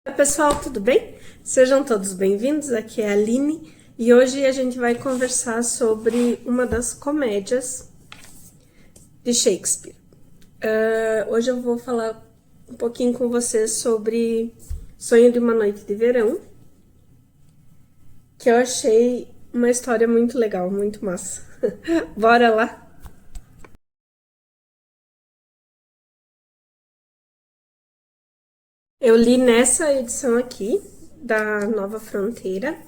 Oi, pessoal, tudo bem? Sejam todos bem-vindos, aqui é a Aline e hoje a gente vai conversar sobre uma das comédias de Shakespeare. Hoje eu vou falar um pouquinho com vocês sobre Sonho de uma Noite de Verão, que eu achei uma história muito legal, muito massa. Bora lá? Eu li nessa edição aqui, da Nova Fronteira,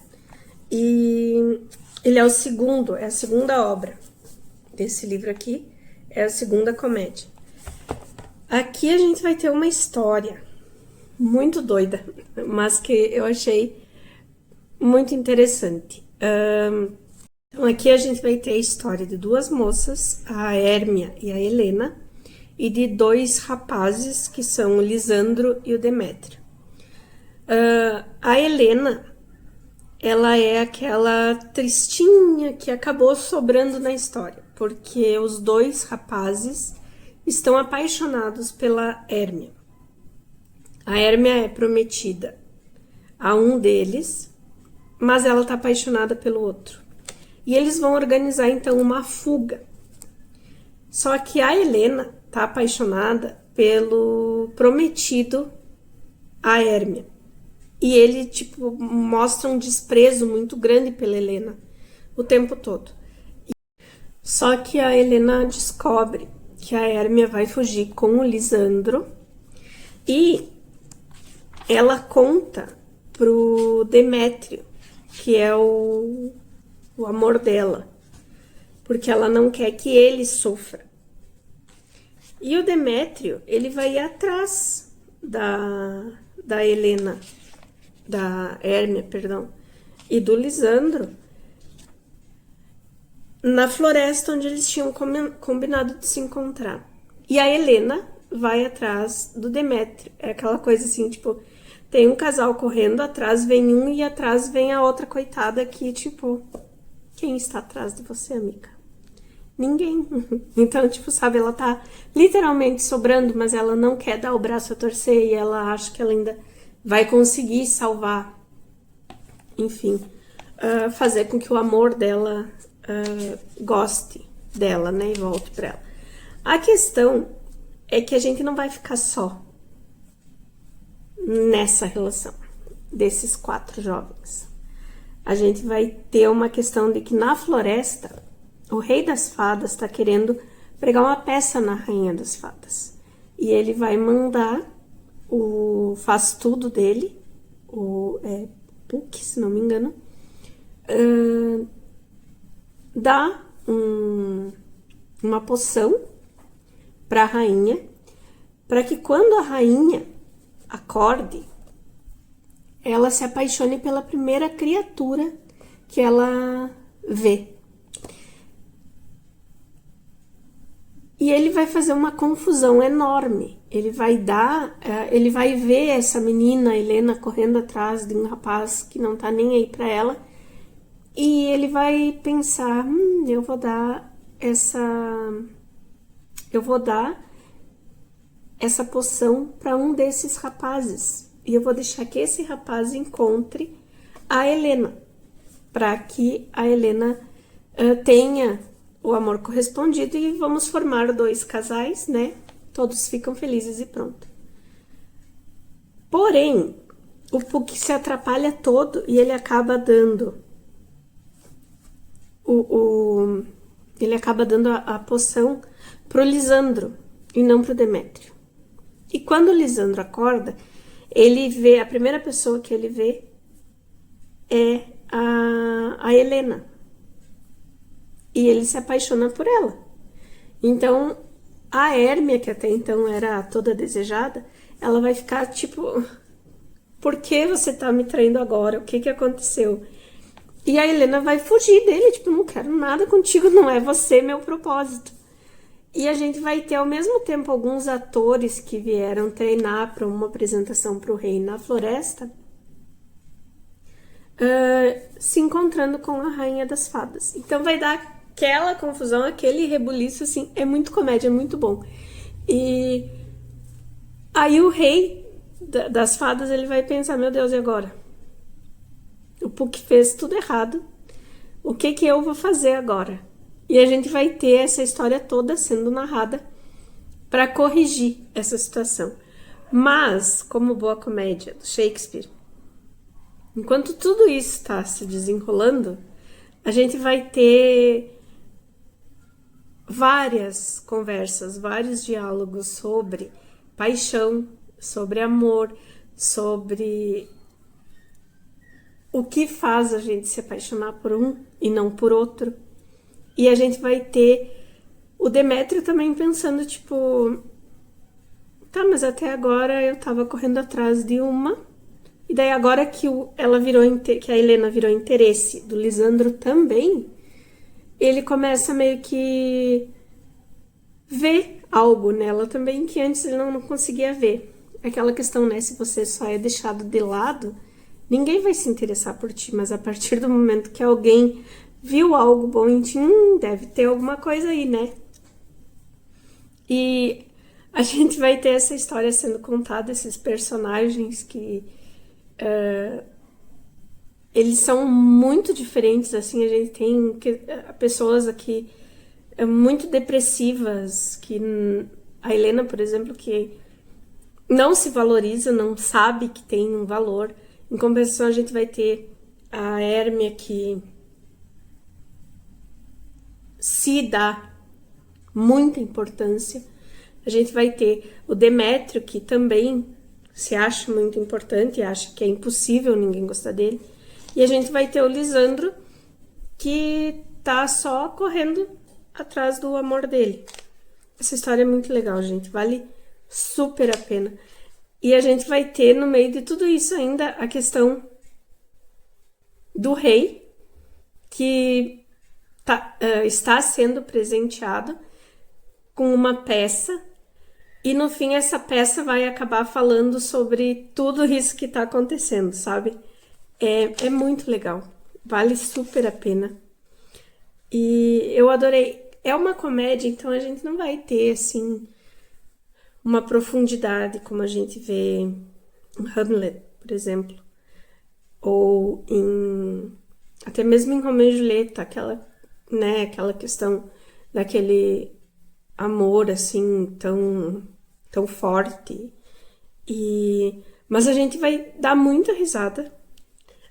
e ele é o segundo, é a segunda obra desse livro aqui, é a segunda comédia. Aqui a gente vai ter uma história muito doida, mas que eu achei muito interessante. Então aqui a gente vai ter a história de duas moças, a Hérmia e a Helena, e de dois rapazes que são o Lisandro e o Demétrio. A Helena, ela é aquela tristinha que acabou sobrando na história, porque os dois rapazes estão apaixonados pela Hérmia. A Hérmia é prometida a um deles, mas ela está apaixonada pelo outro. E eles vão organizar então uma fuga. Só que a Helena está apaixonada pelo prometido, a Hérmia. E ele, tipo, mostra um desprezo muito grande pela Helena o tempo todo. Só que a Helena descobre que a Hérmia vai fugir com o Lisandro e ela conta pro Demétrio, que é o amor dela, porque ela não quer que ele sofra. E o Demétrio, ele vai ir atrás da Helena, da Hérmia, perdão, e do Lisandro, na floresta onde eles tinham combinado de se encontrar. E a Helena vai atrás do Demétrio. É aquela coisa assim, tipo, tem um casal correndo, atrás vem um e atrás vem a outra coitada que, tipo, quem está atrás de você, amiga? Ninguém. Então, tipo, sabe, ela tá literalmente sobrando, mas ela não quer dar o braço a torcer e ela acha que ela ainda vai conseguir salvar, enfim, fazer com que o amor dela goste dela, né, e volte pra ela. A questão é que a gente não vai ficar só nessa relação desses quatro jovens. A gente vai ter uma questão de que na floresta o rei das fadas está querendo pregar uma peça na rainha das fadas. E ele vai mandar o faz tudo dele, o Puck, se não me engano, dar uma poção para a rainha, para que quando a rainha acorde, ela se apaixone pela primeira criatura que ela vê. E ele vai fazer uma confusão enorme. Ele vai ver essa menina, Helena, correndo atrás de um rapaz que não tá nem aí pra ela. E ele vai pensar, eu vou dar essa poção para um desses rapazes. E eu vou deixar que esse rapaz encontre a Helena, para que a Helena tenha o amor correspondido e vamos formar dois casais, né? Todos ficam felizes e pronto. Porém, o Puck se atrapalha todo e ele acaba dando a poção pro Lisandro e não pro Demétrio. E quando o Lisandro acorda, ele vê, a primeira pessoa que ele vê é a Helena. E ele se apaixona por ela. Então, a Hérmia, que até então era toda desejada, ela vai ficar tipo, por que você tá me traindo agora? O que que aconteceu? E a Helena vai fugir dele, tipo, não quero nada contigo, não é você meu propósito. E a gente vai ter ao mesmo tempo alguns atores que vieram treinar para uma apresentação para o rei na floresta, se encontrando com a rainha das fadas. Então vai dar aquela confusão, aquele rebuliço, assim, é muito comédia, é muito bom. E aí o rei das fadas, ele vai pensar, meu Deus, e agora? O Puck fez tudo errado. O que eu vou fazer agora? E a gente vai ter essa história toda sendo narrada para corrigir essa situação. Mas, como boa comédia do Shakespeare, enquanto tudo isso está se desenrolando, a gente vai ter várias conversas, vários diálogos sobre paixão, sobre amor, sobre o que faz a gente se apaixonar por um e não por outro. E a gente vai ter o Demétrio também pensando, tipo, tá, mas até agora eu tava correndo atrás de uma, e daí agora que ela virou, que a Helena virou interesse do Lisandro também, ele começa meio que ver algo nela também que antes ele não conseguia ver. Aquela questão, né, se você só é deixado de lado, ninguém vai se interessar por ti, mas a partir do momento que alguém viu algo bom em ti, deve ter alguma coisa aí, né? E a gente vai ter essa história sendo contada, esses personagens que eles são muito diferentes, assim, a gente tem pessoas aqui muito depressivas, que a Helena, por exemplo, que não se valoriza, não sabe que tem um valor. Em compensação, a gente vai ter a Hermia, que se dá muita importância. A gente vai ter o Demétrio, que também se acha muito importante, acha que é impossível ninguém gostar dele. E a gente vai ter o Lisandro, que tá só correndo atrás do amor dele. Essa história é muito legal, gente. Vale super a pena. E a gente vai ter, no meio de tudo isso ainda, a questão do rei, que está sendo presenteado com uma peça, e no fim essa peça vai acabar falando sobre tudo isso que está acontecendo, sabe? É muito legal, vale super a pena. E eu adorei. É uma comédia, então a gente não vai ter, assim, uma profundidade como a gente vê em Hamlet, por exemplo, ou até mesmo em Romeu e Julieta, aquela questão daquele amor assim tão forte. Mas a gente vai dar muita risada.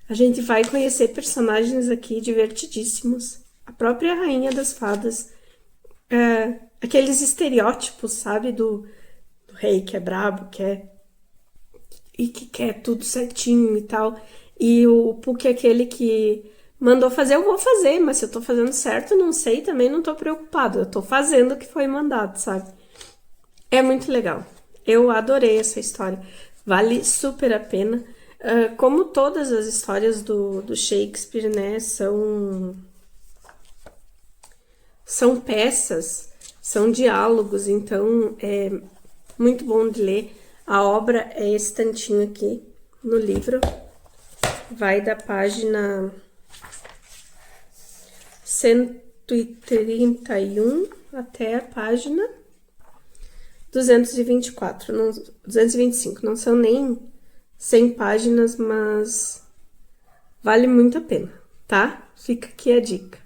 A gente vai conhecer personagens aqui divertidíssimos. A própria Rainha das Fadas, aqueles estereótipos, sabe, do rei que é brabo, e que quer tudo certinho e tal. E o Puck é aquele que mandou fazer, eu vou fazer, mas se eu tô fazendo certo, não sei, também não tô preocupado. Eu tô fazendo o que foi mandado, sabe? É muito legal. Eu adorei essa história. Vale super a pena. Como todas as histórias do Shakespeare, né, são peças, são diálogos, então é muito bom de ler. A obra é esse tantinho aqui no livro. Vai da página 131 até a página 224, 225. Não são nem 100 páginas, mas vale muito a pena, tá? Fica aqui a dica.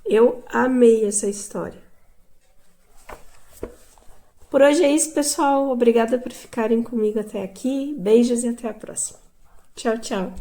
Eu amei essa história. Por hoje é isso, pessoal. Obrigada por ficarem comigo até aqui. Beijos e até a próxima. Tchau, tchau.